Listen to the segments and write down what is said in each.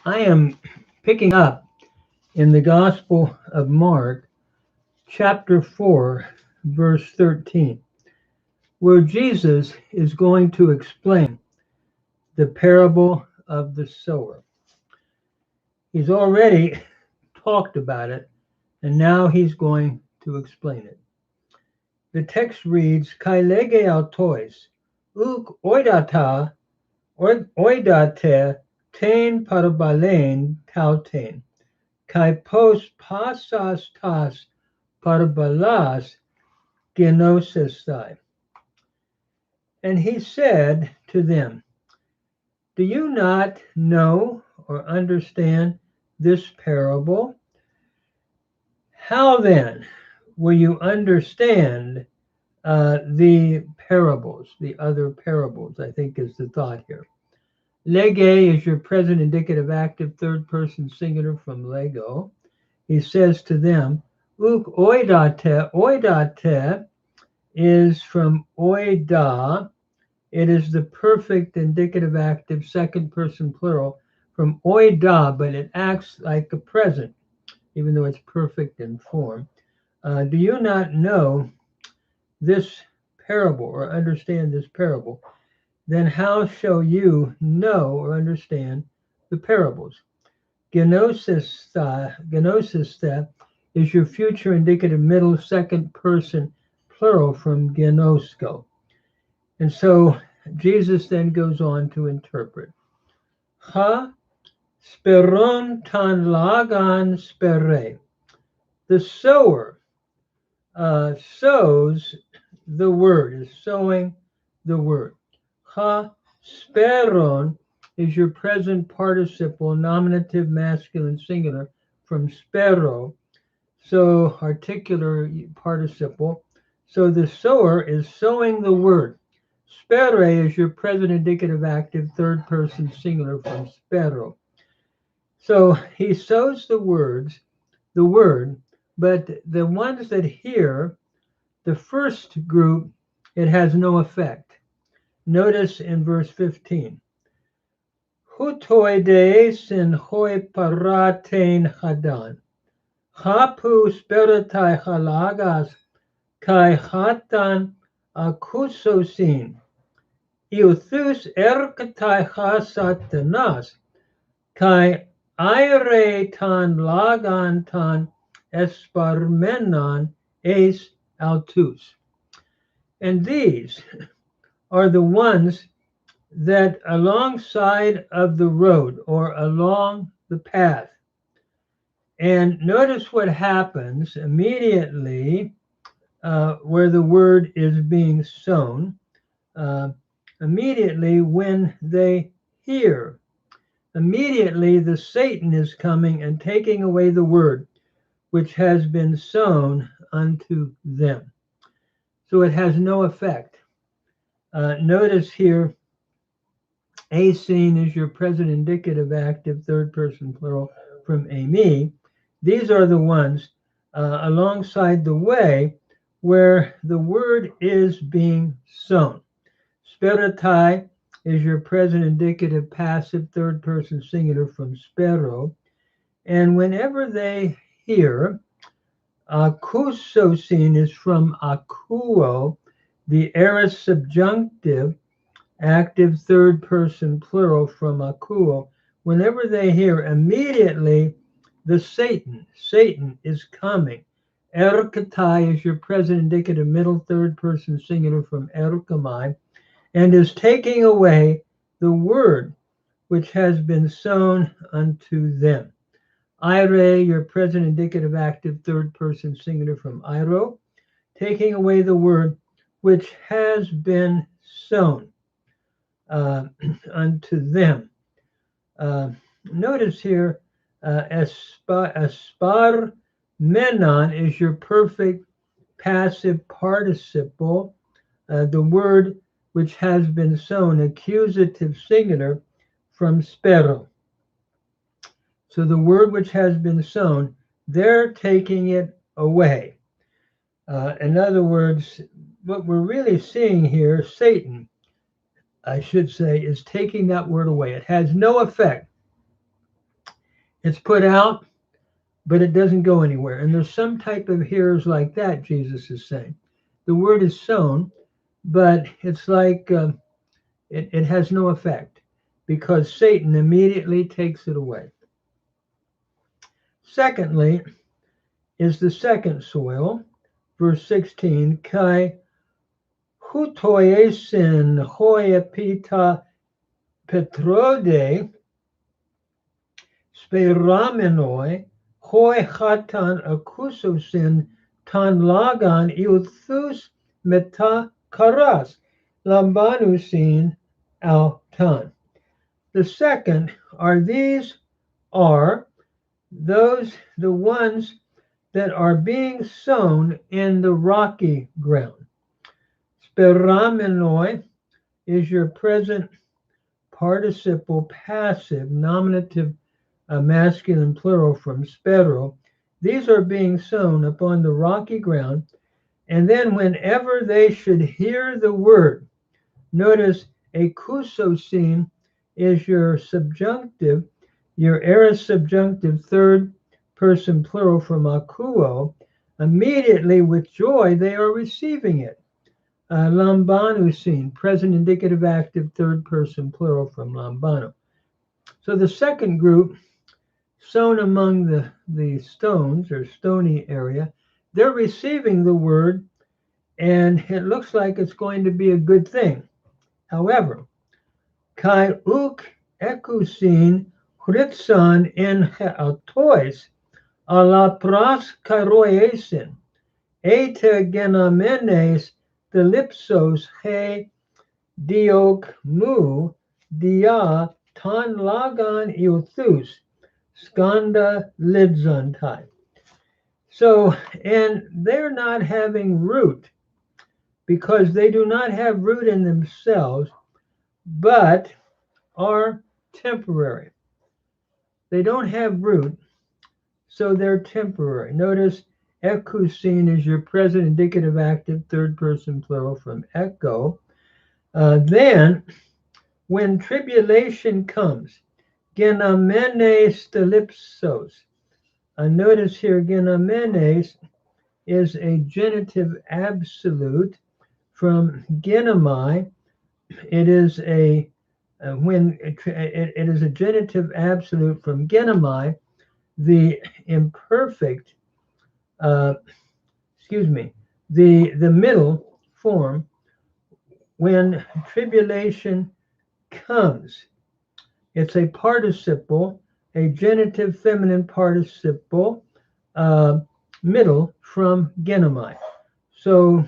I am picking up in the Gospel of Mark, chapter 4, verse 13, where Jesus is going to explain the parable of the sower. He's already talked about it, and now he's going to explain it. The text reads, Kai lege autois, uk oidate ten parabalein tauten, kai post passas tas parabalas genosestai. And he said to them, do you not know or understand this parable? How then will you understand the parables, the other parables, I think is the thought here. Lege is your present indicative active third person singular from lego. He says to them, uk oidate. Oidate is from oida. It is the perfect indicative active second person plural from oida, but it acts like a present, even though it's perfect in form. Do you not know this parable or understand this parable? Then how shall you know or understand the parables? Genosis is your future indicative middle second person plural from genosko. And so Jesus then goes on to interpret. Ha speron tan lagan spere. The sower sows the word, is sowing the word. Ha speron is your present participle, nominative masculine singular from spero, so articular participle. So the sower is sowing the word. Spere is your present indicative active third person singular from spero. So he sows the word, but the ones that hear, the first group, it has no effect. Notice in verse 15. Hutoide sin hoi paratein hadan. Hapu spiritai halagas kai hatan akusosin. Iuthus erkatai hasatanas kai aire tan lagan tan esparmenon eis altus. And these are the ones that alongside of the road or along the path. And notice what happens immediately where the word is being sown. Immediately when they hear, immediately the Satan is coming and taking away the word which has been sown unto them. So it has no effect. Notice here, asine is your present indicative active third person plural from ami. These are the ones alongside the way where the word is being sown. Spiritai is your present indicative passive third person singular from spero. And whenever they hear, akusosin is from akuo, the aorist subjunctive active third person plural from akuo. Whenever they hear, immediately the Satan is coming. Erkatai is your present indicative middle third person singular from erkamai, and is taking away the word which has been sown unto them. Ire, your present indicative active third person singular from iro, taking away the word which has been sown unto them. Notice here, aspar menon is your perfect passive participle, the word which has been sown, accusative singular from spero. So the word which has been sown, they're taking it away. In other words, what we're really seeing here, Satan, I should say, is taking that word away. It has no effect. It's put out, but it doesn't go anywhere. And there's some type of hearers like that, Jesus is saying. The word is sown, but it's like it has no effect because Satan immediately takes it away. Secondly, is the second soil, verse 16, kai hutoiesin hoiepita petrode speramenoi hoi hatan akusosin tan lagan iuthus meta karas lambanusin al tan. The second are the ones that are being sown in the rocky ground. Speramenoi is your present participle passive nominative masculine plural from spero. These are being sown upon the rocky ground, and then whenever they should hear the word, notice akusosin is your subjunctive, your aorist subjunctive third person plural from akuo. Immediately with joy they are receiving it. Lambanusin, present indicative active third person plural from lambano. So the second group, sown among the stones or stony area, they're receiving the word, and it looks like it's going to be a good thing. However, kai uk ekusin hritsan en heautois ala pras kairoiesin ete genamenes delipsos he diok mu dia ton lagan iuthus skanda lidzantai. So, and they're not having root because they do not have root in themselves, but are temporary. They don't have root, so they're temporary. Notice ekusin is your present indicative active third person plural from echo. Then, when tribulation comes, genamenes delipsos. Notice here, genamenes is a genitive absolute from genomai. It is a it is a genitive absolute from genomai, the imperfect. The middle form when tribulation comes. It's a participle, a genitive feminine participle, middle from genomai. So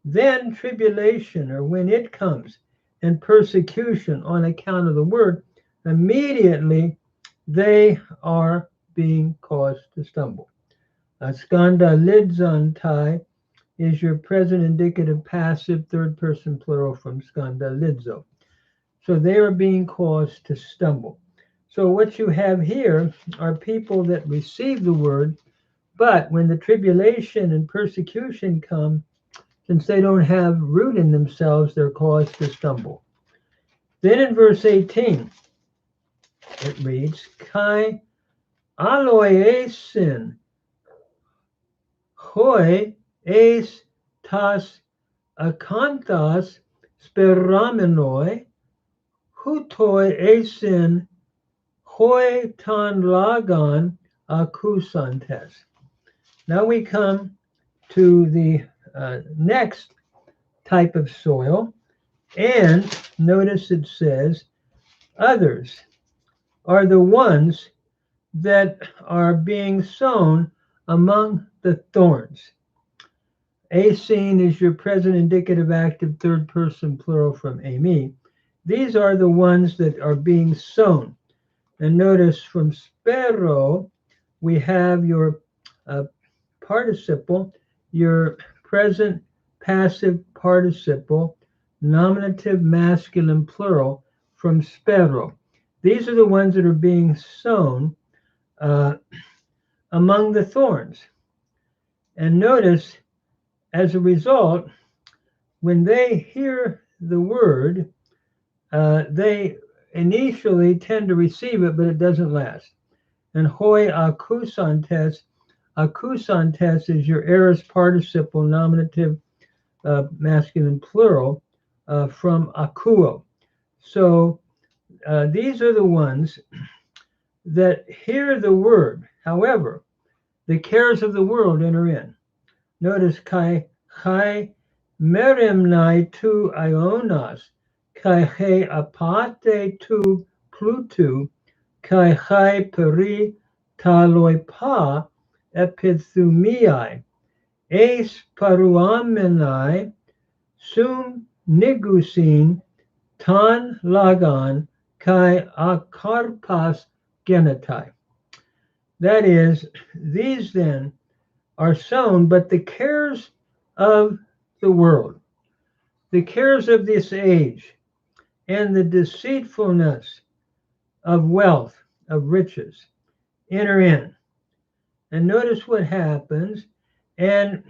then tribulation, or when it comes, and persecution on account of the word, immediately they are being caused to stumble. Skanda lidzantai is your present indicative passive third person plural from skanda lidzo. So they are being caused to stumble. So what you have here are people that receive the word, but when the tribulation and persecution come, since they don't have root in themselves, they're caused to stumble. Then in verse 18, it reads, kai aloiesin hoi es tas akanthas speramenoi hutoi esin hoi tan lagan akusantes. Now we come to the next type of soil, and notice it says others are the ones that are being sown among the thorns. Asin is your present indicative active third person plural from ami. These are the ones that are being sown. And notice from spero, we have your participle, your present passive participle, nominative masculine plural from spero. These are the ones that are being sown among the thorns. And notice, as a result, when they hear the word, they initially tend to receive it, but it doesn't last. And hoi accusantes. Accusantes is your aorist participle nominative masculine plural from akuo. So these are the ones that hear the word. However, the cares of the world enter in. Notice kai merimnai tu ionas, kai he apate tu plutu, kai peri taloi pa epithumiai, eis paruamenai, sum nigusin tan lagan, kai akarpas genetai. That is, these then are sown, but the cares of the world, the cares of this age, and the deceitfulness of wealth, of riches, enter in. And notice what happens, and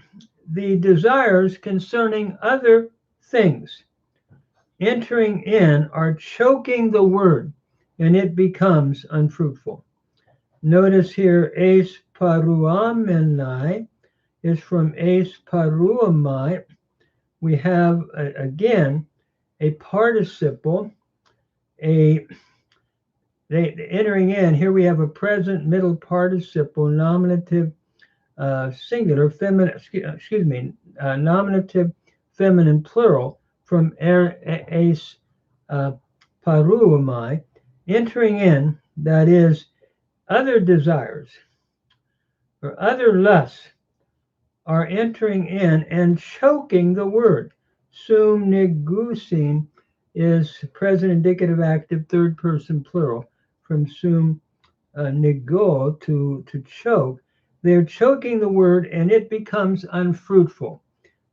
the desires concerning other things entering in are choking the word, and it becomes unfruitful. Notice here, eis paruamenai is from eis paruamai. We have, again, a participle, entering in. Here we have a present middle participle, nominative singular, feminine, nominative feminine plural from eis paruamai, entering in, that is, other desires or other lusts are entering in and choking the word. Sum nigusin is present indicative active third person plural from sum nigo, to choke. They're choking the word and it becomes unfruitful.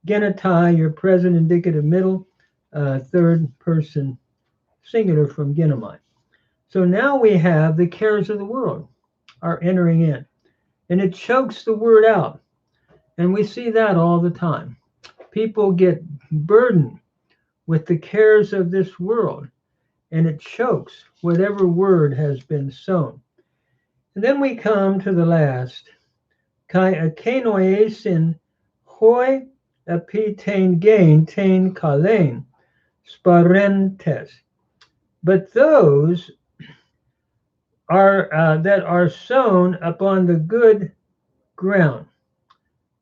Genetai, your present indicative middle third person singular from genomai. So now we have the cares of the world are entering in, and it chokes the word out. And we see that all the time. People get burdened with the cares of this world, and it chokes whatever word has been sown. And then we come to the last. Kai akenoesin hoi epitain gain tain kalein sparentes. But those are that are sown upon the good ground.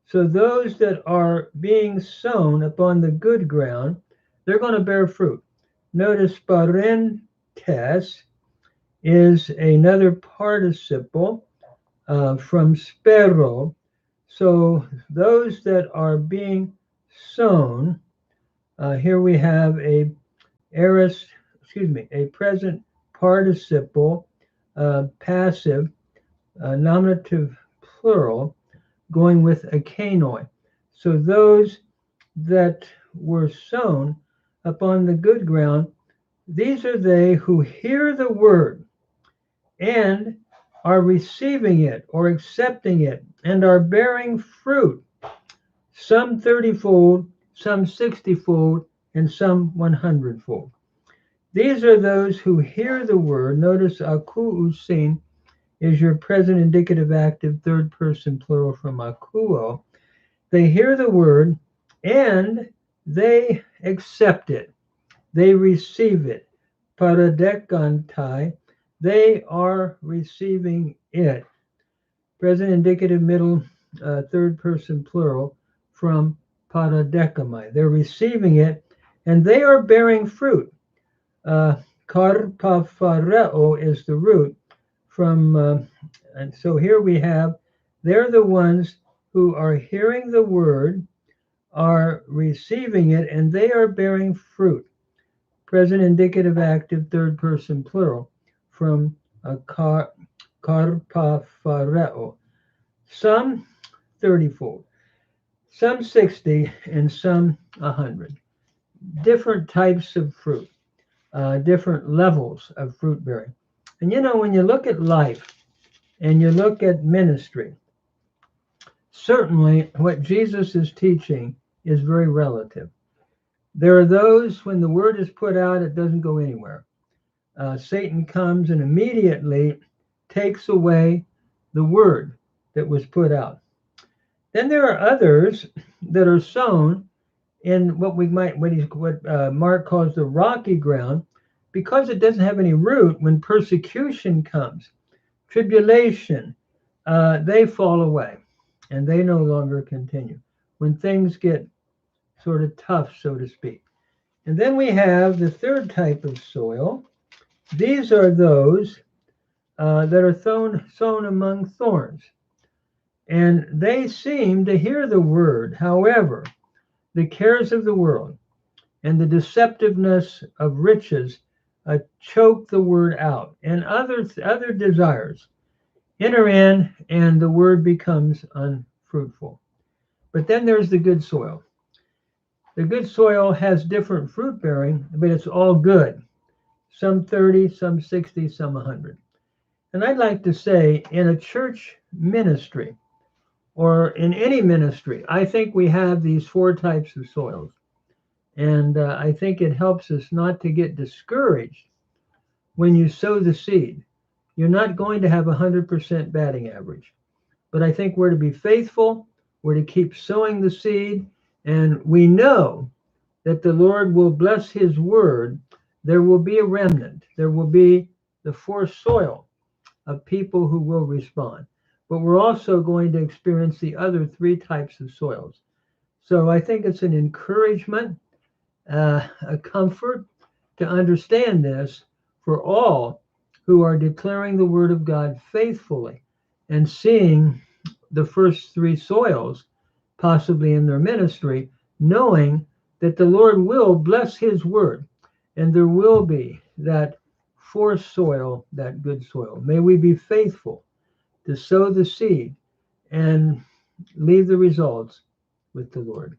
So those that are being sown upon the good ground, they're going to bear fruit. Notice sparentes is another participle from spero. So those that are being sown, here we have a present participle, passive, nominative plural, going with a kanoi. So those that were sown upon the good ground, these are they who hear the word and are receiving it or accepting it and are bearing fruit, some 30-fold, some 60-fold, and some 100-fold. These are those who hear the word. Notice aku usin is your present indicative active third person plural from akuo. They hear the word and they accept it. They receive it. Paradekantai, they are receiving it. Present indicative middle third person plural from paradekamai. They're receiving it and they are bearing fruit. Karpafareo is the root from, and so here we have, they're the ones who are hearing the word, are receiving it, and they are bearing fruit. Present indicative active third person plural from karpafareo. Some 30-fold, some 60, and some 100. Different types of fruit, different levels of fruit bearing. And you know, when you look at life and you look at ministry, certainly what Jesus is teaching is very relative. There are those, when the word is put out, it doesn't go anywhere. Satan comes and immediately takes away the word that was put out. Then there are others that are sown in what Mark calls the rocky ground, because it doesn't have any root. When persecution comes, tribulation, they fall away and they no longer continue. When things get sort of tough, so to speak. And then we have the third type of soil. These are those that are sown among thorns. And they seem to hear the word. However, the cares of the world and the deceptiveness of riches choke the word out, and other desires enter in, and the word becomes unfruitful. But then there's the good soil. The good soil has different fruit bearing, but it's all good. Some 30, some 60, some 100. And I'd like to say, in a church ministry or in any ministry, I think we have these four types of soils. And I think it helps us not to get discouraged when you sow the seed. You're not going to have 100% batting average. But I think we're to be faithful. We're to keep sowing the seed. And we know that the Lord will bless his word. There will be a remnant. There will be the forced soil of people who will respond. But we're also going to experience the other three types of soils. So I think it's an encouragement, a comfort to understand this for all who are declaring the word of God faithfully and seeing the first three soils possibly in their ministry, knowing that the Lord will bless his word and there will be that forced soil, that good soil. May we be faithful to sow the seed and leave the results with the Lord.